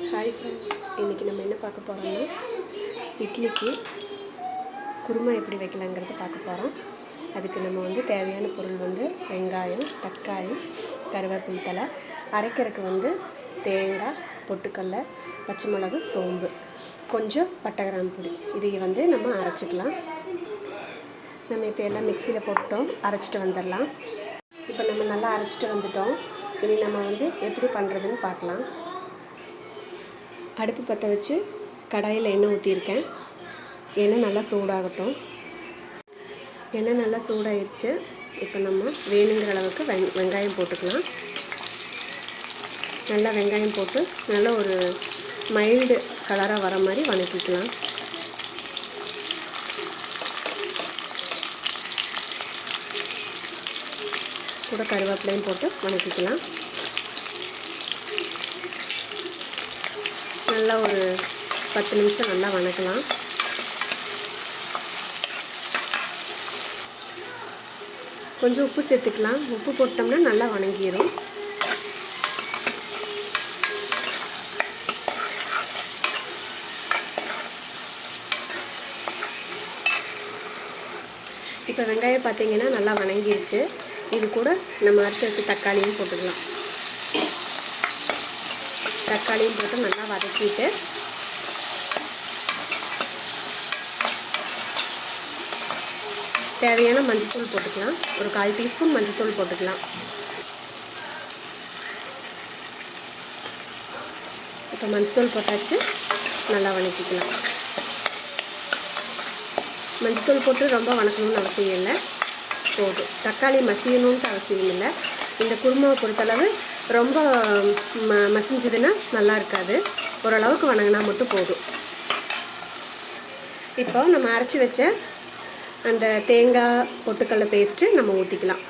Hi friends, இன்றைக்கி நம்ம என்ன பார்க்க போகிறோம்னா இட்லிக்கு குருமா எப்படி வைக்கலாங்கிறத பார்க்க போகிறோம். அதுக்கு நம்ம தேவையான பொருள் வெங்காயம், தக்காளி, கருவேப்பிலை தழை, அரைக்கிறதுக்கு தேங்காய், பொட்டுக்கடலை, பச்சை மிளகு, சோம்பு, கொஞ்சம் பட்டை கிராம்பு பொடி. இதை நம்ம அரைச்சிக்கலாம். நம்ம இப்போ எல்லாம் மிக்சியில் போட்டுட்டோம், அரைச்சிட்டு வந்துடலாம். இப்போ நம்ம நல்லா அரைச்சிட்டு வந்துட்டோம். இனி நம்ம எப்படி பண்ணுறதுன்னு பார்க்கலாம். அடுப்பு பற்ற வச்சு கடாயில் எண்ணெய் ஊற்றியிருக்கேன். எண்ணெய் நல்லா சூடாகட்டும். எண்ணெய் நல்லா சூடாகிடுச்சு. இப்போ நம்ம வேணுங்கிற அளவுக்கு வெங்காயம் போட்டுக்கலாம். நல்லா வெங்காயம் போட்டு நல்லா ஒரு மைல்டு கலராக வர மாதிரி வதக்கிக்கலாம். கூட கருவேப்பிலையும் போட்டு வதக்கிக்கலாம். நல்லா ஒரு 10 நிமிஷம் நல்லா வதக்கலாம். கொஞ்சம் உப்பு சேர்த்துக்கலாம். உப்பு போட்டோம்னா நல்லா வதங்கிடும். இப்போ வெங்காயம் பார்த்தீங்கன்னா நல்லா வதங்கிருச்சு. இது கூட நம்ம அரைச்சி வச்சு தக்காளியும் போட்டுக்கலாம். தக்காளியும் போட்டு நல்லா வதக்கிட்டு தேவையான மஞ்சள்தூள் போட்டுக்கலாம். ஒரு 1/4 டீஸ்பூன் மஞ்சள்தூள் போட்டுக்கலாம். இப்போ மஞ்சள்தூள் போட்டாச்சு, நல்லா வதக்கிக்கலாம். மஞ்சள்தூள் போட்டு ரொம்ப வதக்கணும்னு அவசியம் இல்லை, போதும். தக்காளி மசியணுன்ட்டு அவசியம் இல்லை. இந்த குருமாவை பொறுத்தளவு ரொம்ப மசிஞ்சதுன்னா நல்லா இருக்காது. ஓரளவுக்கு வதங்கினா மட்டும் போதும். இப்போ நம்ம அரைச்சி வச்ச அந்த தேங்காய் பொட்டுக்கடலை பேஸ்ட்டு நம்ம ஊற்றிக்கலாம்.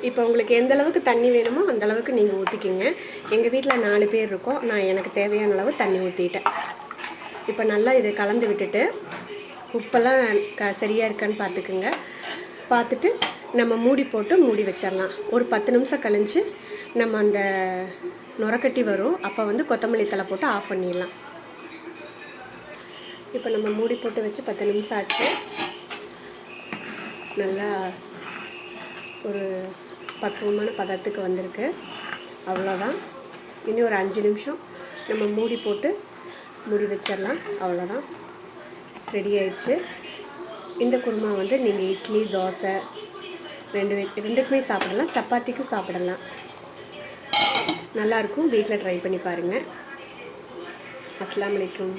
இப்போ உங்களுக்கு எந்த அளவுக்கு தண்ணி வேணுமோ அந்த அளவுக்கு நீங்கள் ஊற்றிக்கிங்க. எங்கள் வீட்டில் 4 பேர் இருக்கோம். நான் எனக்கு தேவையான அளவு தண்ணி ஊற்றிட்டேன். இப்போ நல்லா இதை கலந்து விட்டுட்டு உப்பெல்லாம் சரியாக இருக்கான்னு பார்த்துக்குங்க. பார்த்துட்டு நம்ம மூடி போட்டு மூடி வச்சிடலாம். ஒரு 10 நிமிஷம் கழிஞ்சு நம்ம அந்த நுரக்கட்டி வரும். அப்போ கொத்தமல்லி தழை போட்டு ஆஃப் பண்ணிடலாம். இப்போ நம்ம மூடி போட்டு வச்சு 10 நிமிஷம் ஆச்சு. நல்லா ஒரு பக்குவமான பதத்துக்கு வந்திருக்கு. அவ்வளோதான். இனி ஒரு 5 நிமிஷம் நம்ம மூடி போட்டு மூடி வச்சிடலாம். அவ்வளோதான், ரெடி ஆயிடுச்சு. இந்த குருமா நீங்கள் இட்லி, தோசை ரெண்டுக்குமே சாப்பிடலாம். சப்பாத்திக்கும் சாப்பிடலாம். நல்லாயிருக்கும். வீட்டில் ட்ரை பண்ணி பாருங்கள். அஸ்ஸலாமு அலைக்கும்.